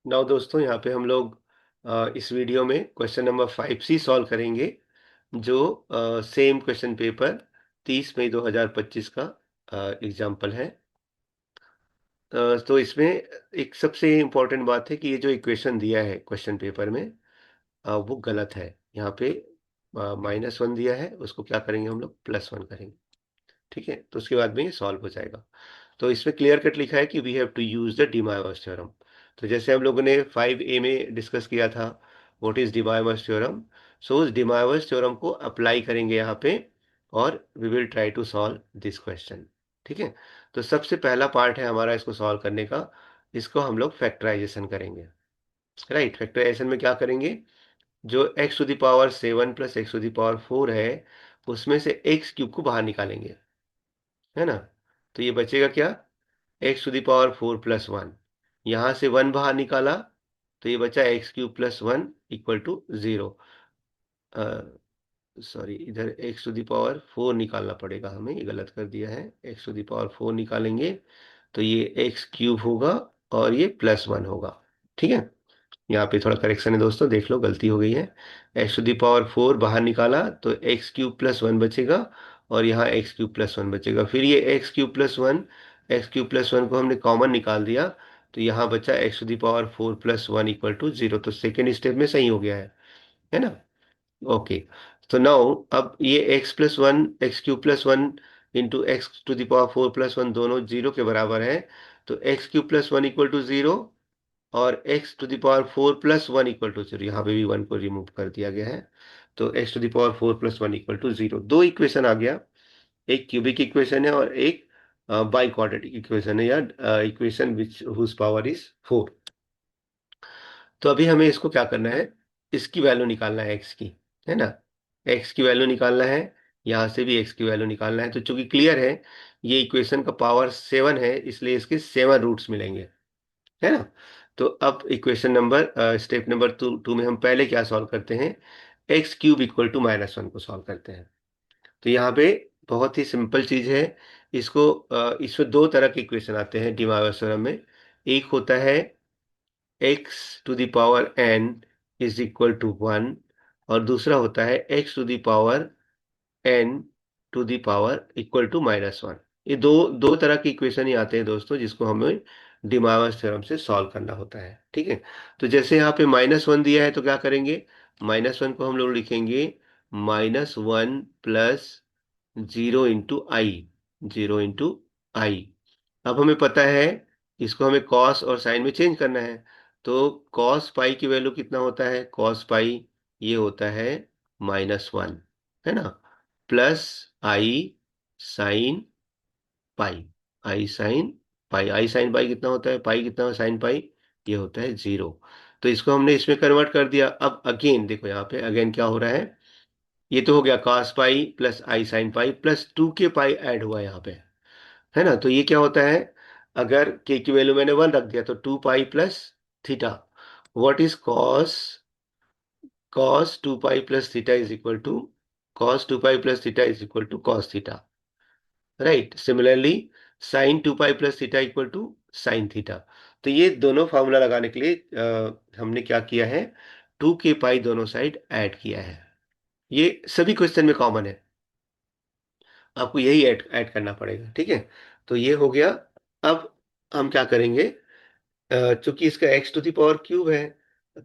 Now दोस्तों यहाँ पे हम लोग इस वीडियो में क्वेश्चन नंबर 5C सॉल्व करेंगे जो सेम क्वेश्चन पेपर 30 मई 2025 का एग्जाम्पल है। तो इसमें एक सबसे इम्पोर्टेंट बात है कि ये जो इक्वेशन दिया है क्वेश्चन पेपर में वो गलत है। यहाँ पे -1 दिया है, उसको क्या करेंगे हम लोग +1 करेंगे। ठीक है, तो उसके बाद में ये सॉल्व हो जाएगा। तो इसमें क्लियर कट लिखा है कि we have to use the De Moivre's theorem. तो जैसे हम लोगों ने 5A में डिस्कस किया था what is de Moivre's theorem, so उस डी मायोस थ्योरम को अप्लाई करेंगे यहाँ पे और we will try to solve this question. ठीक है, तो सबसे पहला पार्ट है हमारा इसको सॉल्व करने का। इसको हम लोग फैक्टराइजेशन करेंगे। राइट, फैक्टराइजेशन में क्या करेंगे, जो x to the power 7 plus x to the power 4 है उसमें से x क्यूब को बाहर निकालेंगे, है ना। तो ये बचेगा क्या, x to the power 4 plus 1। यहाँ से 1 बाहर निकाला तो ये बचा x cube plus 1 equal to 0। Sorry, इधर एक्स टू द पावर 4 निकालना पड़ेगा हमें, ये गलत कर दिया है। एक्स टू द पावर 4 निकालेंगे तो ये एक्स क्यूब होगा और ये +1 होगा। ठीक है, यहाँ पे थोड़ा करेक्शन है दोस्तों, देख लो गलती हो गई है। एक्स टू द पावर 4 बाहर निकाला तो एक्स क्यूब प्लस 1 बचेगा और यहाँ एक्स क्यूब प्लस 1 बचेगा। फिर ये x cube plus 1, x cube plus 1 को हमने कॉमन निकाल दिया तो यहाँ बचा x to the power 4 plus 1 equal to 0। तो सेकेंड स्टेप में सही हो गया है ना। ओके, तो नाउ अब ये x plus 1 x cube plus 1 into x to the power 4 plus 1 दोनों 0 के बराबर है। तो x cube plus 1 equal to 0 और x to the power 4 plus 1 equal to 0, यहाँ पे भी 1 को रिमूव कर दिया गया है। तो x to the power 4 plus 1 equal to 0, दो इक्वेशन आ गया। एक क्यूबिक इक्वेशन है और एक बाई क्वाड्रेटिक इक्वेशन है, या equation which whose power is 4। तो अभी हमें इसको क्या करना है, इसकी वैल्यू निकालना है x की, है ना। x की वैल्यू निकालना है, यहाँ से भी x की वैल्यू निकालना है। तो चूंकि क्लियर है ये इक्वेशन का पावर 7 है इसलिए इसके 7 रूट्स मिलेंगे, है ना। तो अब equation number step number two में हम पहले क्या सॉल्व करते हैं, एक्स क्यूब इक्वल टू -1 को सॉल्व करते हैं। तो यहाँ पे बहुत ही सिंपल चीज है। इसको इसमें दो तरह के इक्वेशन आते हैं डिमायोस थ्योरम में। एक होता है x to the power n is equal to 1 और दूसरा होता है x to the power n to the power equal to -1। ये दो दो तरह की इक्वेशन ही आते हैं दोस्तों जिसको हमें डिमायोस थ्योरम से सॉल्व करना होता है। ठीक है, तो जैसे यहाँ पे -1 दिया है तो क्या करेंगे, -1 को हम लोग लिखेंगे -1 प्लस 0 इंटू आई, 0 इंटू आई। अब हमें पता है इसको हमें कॉस और साइन में चेंज करना है। तो कॉस पाई की वैल्यू कितना होता है, कॉस पाई ये होता है -1, है ना, plus i sine pi, i sine pi, i sine पाई कितना होता है, पाई कितना साइन पाई, ये होता है 0। तो इसको हमने इसमें कन्वर्ट कर दिया। अब अगेन देखो यहाँ पे अगेन क्या हो रहा है, ये तो हो गया cos pi plus i sine pi plus 2k pi add हुआ यहाँ पे, है ना। तो ये क्या होता है, अगर k की वैल्यू मैंने 1 रख दिया तो 2 pi plus theta. What is cos 2 pi plus theta is equal to cos 2 pi plus theta is equal to cos theta. Right, similarly sine 2 pi plus theta equal to sine theta. तो ये दोनों formula लगाने के लिए हमने क्या किया है, 2k पाई दोनों साइड ऐड किया है। ये सभी क्वेश्चन में कॉमन है, आपको यही ऐड करना पड़ेगा। ठीक है, तो ये हो गया। अब हम क्या करेंगे, चूंकि इसका x to the power cube है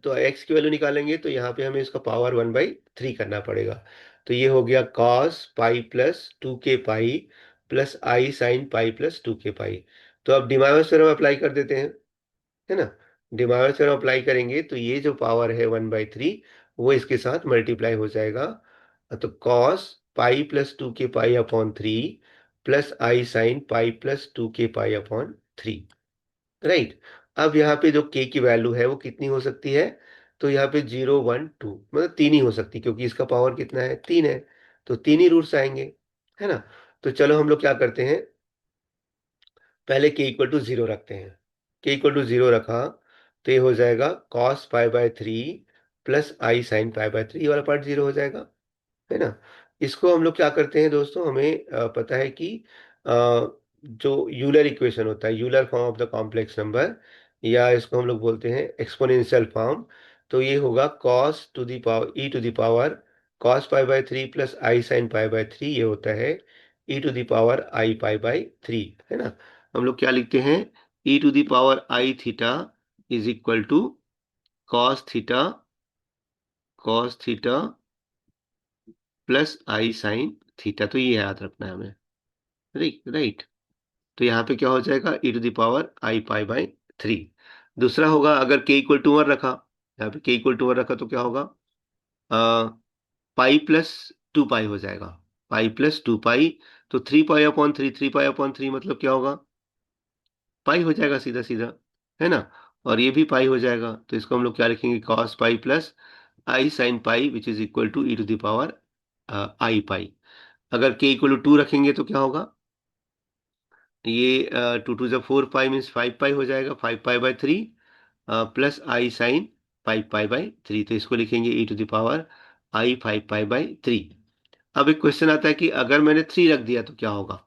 तो x की वैल्यू निकालेंगे तो यहाँ पे हमें इसका पावर 1/3 करना पड़ेगा। तो ये हो गया cos pi plus 2k pi plus i sine pi plus 2k pi. तो अब डिमायोस थ्योरम अप्लाई कर देते हैं, है ना। डिमायोस थ्योरम अप्लाई करेंगे तो ये जो पावर है 1/3 वो इसके साथ मल्टीप्लाई हो जाएगा। तो cos pi plus 2k pi upon 3 plus i sine pi plus 2k pi upon 3। Right, अब यहाँ पे जो k की वैल्यू है वो कितनी हो सकती है, तो यहाँ पे 0 1 2 मतलब 3 ही हो सकती है क्योंकि इसका पावर कितना है 3 है। तो 3 ही रूट्स आएंगे, है ना। तो चलो हम लोग क्या करते हैं, पहले k इक्वल टू 0 रखते हैं। k इक्वल टू 0 रखा तो ये हो जाएगा cos π/3 प्लस आई साइन π/3, ये वाला पार्ट 0 हो जाएगा, है ना। इसको हम लोग क्या करते हैं दोस्तों, हमें पता है कि जो यूलर इक्वेशन होता है, Euler form of the complex number, या इसको हम लोग बोलते हैं एक्सपोनेंशियल फॉर्म। तो ये होगा cos to the power e to the power cos pi by three plus i sine pi by three, ये होता है e to the power i pi by three, है ना। हम लोग क्या लिखते हैं, e to the power i theta is equal to cos theta plus i sine theta. तो ये याद रखना है हमें, राइट राइट। तो यहाँ पे क्या हो जाएगा, e to the power i pi by three. दूसरा होगा अगर के इक्वल टू वन रखा, यहाँ पे के इक्वल टू वन रखा तो क्या होगा, पाई प्लस टू पाई हो जाएगा, पाई प्लस टू पाई। तो three pi upon three, three pi upon three मतलब क्या होगा, पाई हो जाएगा सीधा सीधा, है ना। और ये भी पाई हो जाएगा, तो इसको हम लोग क्या लिखेंगे, cos pi plus i sine pi which is equal to e to the power i pi. अगर के इक्वल टू टू रखेंगे तो क्या होगा, ये टू टू जो four pi means five pi हो जाएगा, five pi by three plus i sine five pi by three. तो इसको लिखेंगे e to the power i five pi by three. अब एक क्वेश्चन आता है कि अगर मैंने थ्री रख दिया तो क्या होगा,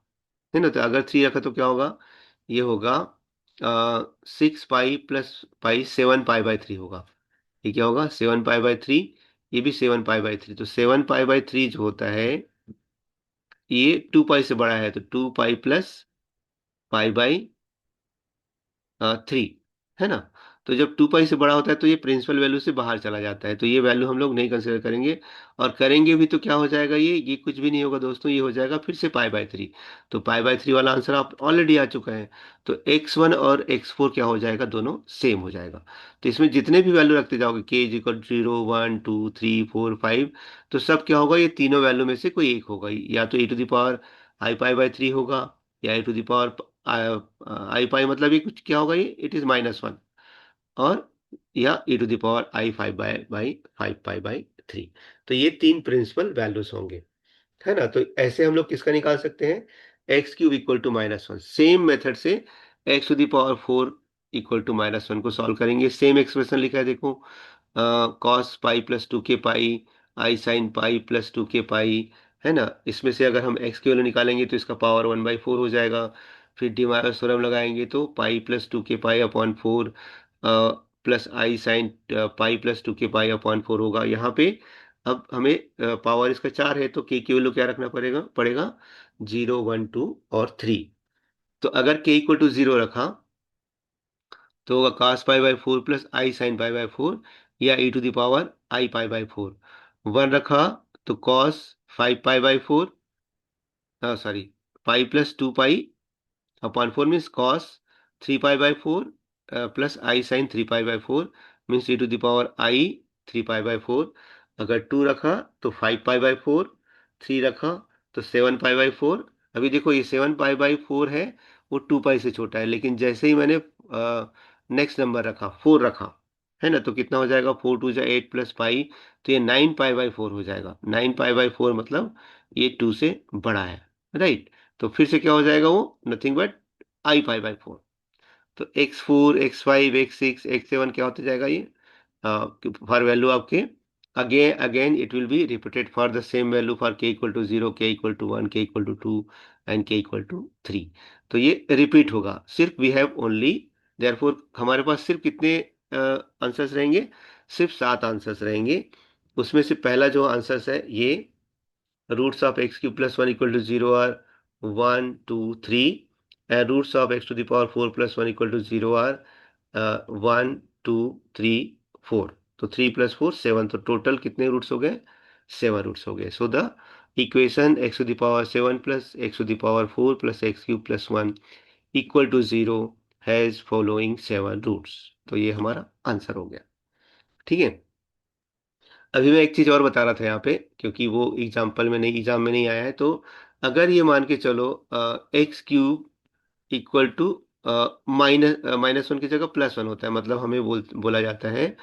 है ना। तो अगर थ्री रखा तो क्या होगा, ये होगा six pi plus pi seven pi by three होगा। ये क्या होगा, सेवन पाई बाय थ्री, ये भी सेवन पाई बाय थ्री। तो सेवन पाई बाय थ्री जो होता है ये टू पाई से बड़ा है, तो two pi plus pi by three, है ना। तो जब टू पाई से बड़ा होता है तो ये प्रिंसिपल वैल्यू से बाहर चला जाता है, तो ये वैल्यू हम लोग नहीं कंसिडर करेंगे। और करेंगे भी तो क्या हो जाएगा, ये कुछ भी नहीं होगा दोस्तों, ये हो जाएगा फिर से पाई बाय थ्री। तो पाई बाय थ्री वाला आंसर आप ऑलरेडी आ चुका है। तो एक्स वन और एक्स फोर क्या हो जाएगा, दोनों सेम हो जाएगा। तो इसमें जितने भी वैल्यू रखते जाओगे, के is equal zero one two three four five, तो सब क्या होगा, ये तीनों वैल्यू में से कोई एक होगा ही। या तो e to the power i pi by three होगा, या e to the power i pi, मतलब ये कुछ क्या होगा, ये इट इज माइनस वन, और या e to the power i five by five pi by three. तो ये तीन प्रिंसिपल वैल्यूज होंगे, है ना। तो ऐसे हम लोग किसका निकाल सकते हैं, x cube equal to minus one. Same method से x to the power four equal to minus one को सॉल्व करेंगे। सेम एक्सप्रेशन लिखा है देखो, cos pi plus two k pi i sine pi plus two k pi, है ना। इसमें से अगर हम एक्स की वैल्यू निकालेंगे तो इसका पावर वन बाई फोर हो जाएगा। फिर डिमायर्स थ्योरम लगाएंगे तो पाई plus two k pi upon four plus i sine pi plus two k pi upon four होगा यहाँ पे। अब हमें पावर इसका चार है, तो के की वैल्यू क्या रखना पड़ेगा पड़ेगा जीरो वन टू और थ्री। तो अगर के इक्वल टू जीरो रखा तो होगा cos pi by four plus i sine pi by four, या e to the power i pi by four. One रखा तो cos five pi by four, sorry, pi plus two pi upon four means cos three pi by four plus i sine three pi by four means e to the power i three pi by four. अगर two रखा तो five pi by four, three रखा तो seven pi by four. अभी देखो ये seven pi by four है, वो टू पाई से छोटा है, लेकिन जैसे ही मैंने नेक्स्ट नंबर रखा फोर रखा, है ना, तो कितना हो जाएगा, फोर टू जा एट प्लस पाई, तो ये नाइन पाई बाई फोर हो जाएगा। नाइन पाई बाई फोर मतलब ये टू से बड़ा है, राइट। तो फिर से क्या हो जाएगा, वो nothing but i pi by four. तो x four x five x six x seven क्या होता जाएगा ये, फॉर वैल्यू आपके again again it will be repeated for the same value for k equal to zero, k equal to one, k equal to two and k equal to three. तो ये repeat होगा। सिर्फ we have only, therefore हमारे पास सिर्फ कितने answers रहेंगे, सिर्फ सात आंसर्स रहेंगे। उसमें से पहला जो आंसर्स है ये roots of x cube plus 1 equal to 0 are 1, 2, 3, and roots of x to the power 4 plus 1 equal to 0 are 1, 2, 3, 4। तो 3 प्लस 4 7, तो टोटल कितने रूट्स हो गए, सेवन रूट्स हो गए। So the equation x to the power seven plus x to the power four plus x cube plus one equal to zero has following seven roots. तो ये हमारा answer हो गया, ठीक है। अभी मैं एक चीज और बता रहा था यहाँ पे, क्योंकि वो एग्जाम में नहीं आया है। तो अगर ये मान के चलो x cube equal to minus one की जगह प्लस वन होता है, मतलब हमें बोला जाता है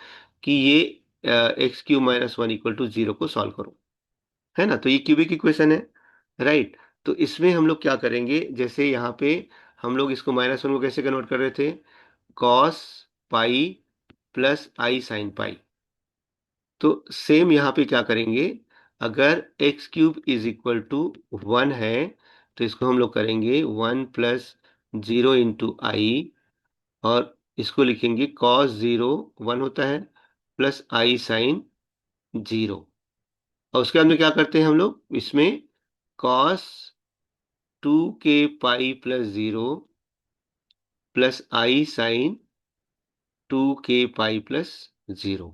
कि ये x cube minus one equal to zero को सॉल्व करो, है ना। तो ये क्यूबिक इक्वेशन है, राइट। तो इसमें हम लोग क्या करेंगे, जैसे यहाँ पे हम लोग इसको माइनस वन को कैसे कन्वर्ट कर रहे थे, cos pi plus i sine pi. तो सेम यहाँ पे क्या करेंगे, अगर x cube is equal to one है तो इसको हम लोग करेंगे one plus zero into i, और इसको लिखेंगे कॉस 0 1 होता है प्लस आई साइन 0। और उसके बाद में क्या करते हैं हम लोग इसमें cos 2k pi plus 0 plus i sine 2k pi plus 0।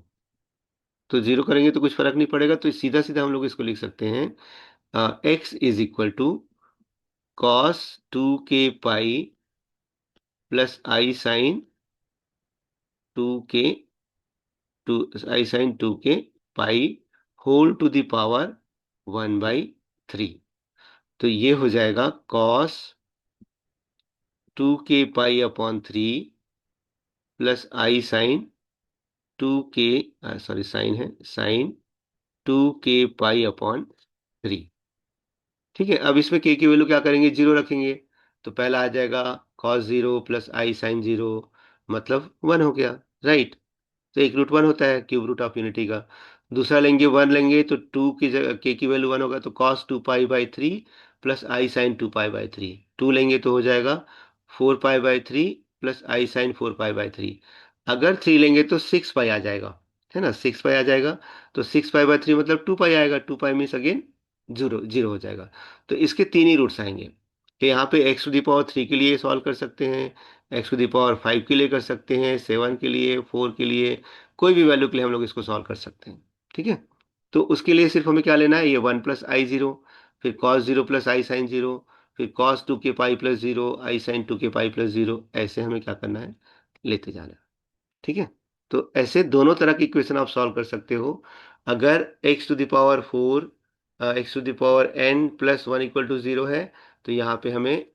तो 0 करेंगे तो कुछ फर्क नहीं पड़ेगा, तो सीधा सीधा हम लोग इसको लिख सकते हैं x is equal to cos 2k pi plus two i sine 2k pi whole to the power 1/3। तो ये हो जाएगा cos 2k pi upon 3 plus i sine 2k, sorry sine है, साइन 2k पाई अपॉन 3। ठीक है, अब इसमें k की वैल्यू क्या करेंगे, 0 रखेंगे। तो पहला आ जाएगा cos 0 प्लस आई साइन 0, मतलब 1 हो गया, राइट। तो एक रूट 1 होता है क्यूब रूट ऑफ यूनिटी का। दूसरा लेंगे 1 लेंगे तो 2 की जगह k की वैल्यू 1 होगा, तो cos 2 pi by 3 plus i sine 2 pi by 3। 2 लेंगे तो हो जाएगा 4 pi by 3 plus i sine 4 pi by 3। अगर 3 लेंगे तो 6 पाई आ जाएगा, है ना, 6 पाई आ जाएगा। तो 6 पाई बाई 3 मतलब 2 पाई आएगा, 2 पाई मीन्स अगेन जीरो, जीरो हो जाएगा। तो इसके तीन ही रूट्स आएंगे। तो यहाँ पे x⁻³ के लिए सॉल्व कर सकते हैं, x⁻5 के लिए कर सकते हैं, 7 के लिए, 4 के लिए, कोई भी वैल्यू के लिए हम लोग इसको सॉल्व कर सकते हैं। ठीक है, तो उसके लिए सिर्फ हमें क्या लेना है, ये 1 प्लस आई जीरो, फिर कॉस 0 प्लस आई साइन 0, फिर कॉस 2k पाई प्लस 0 आई साइन 2k पाई प्लस 0, ऐसे हमें क्या करना है, लेते जाना है। ठीक है, तो ऐसे दोनों तरह की इक्वेशन आप सॉल्व कर सकते हो। अगर x⁻⁴ x⁻n+1 = 0 है, तो यहाँ पे हमें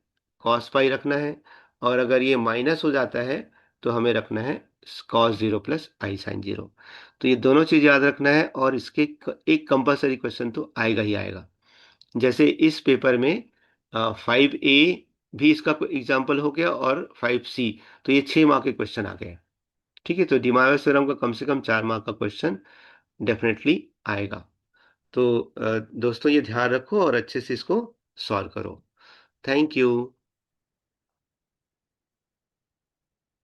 cos पाई रखना है। और अगर ये माइनस हो जाता है तो हमें रखना है cos 0 प्लस आई साइन 0। तो ये दोनों चीज याद रखना है, और इसके एक कंपलसरी क्वेश्चन तो आएगा ही आएगा। जैसे इस पेपर में 5A भी इसका एग्जाम्पल हो गया, और 5C, तो ये 6 मार्क के क्वेश्चन आ गए। ठीक है, तो डिमायोस थ्योरम का कम से कम 4 मार्क का क्वेश्चन डेफिनेटली आएगा। तो दोस्तों ये ध्यान रखो और अच्छे से इसको सॉल्व करो। Thank you.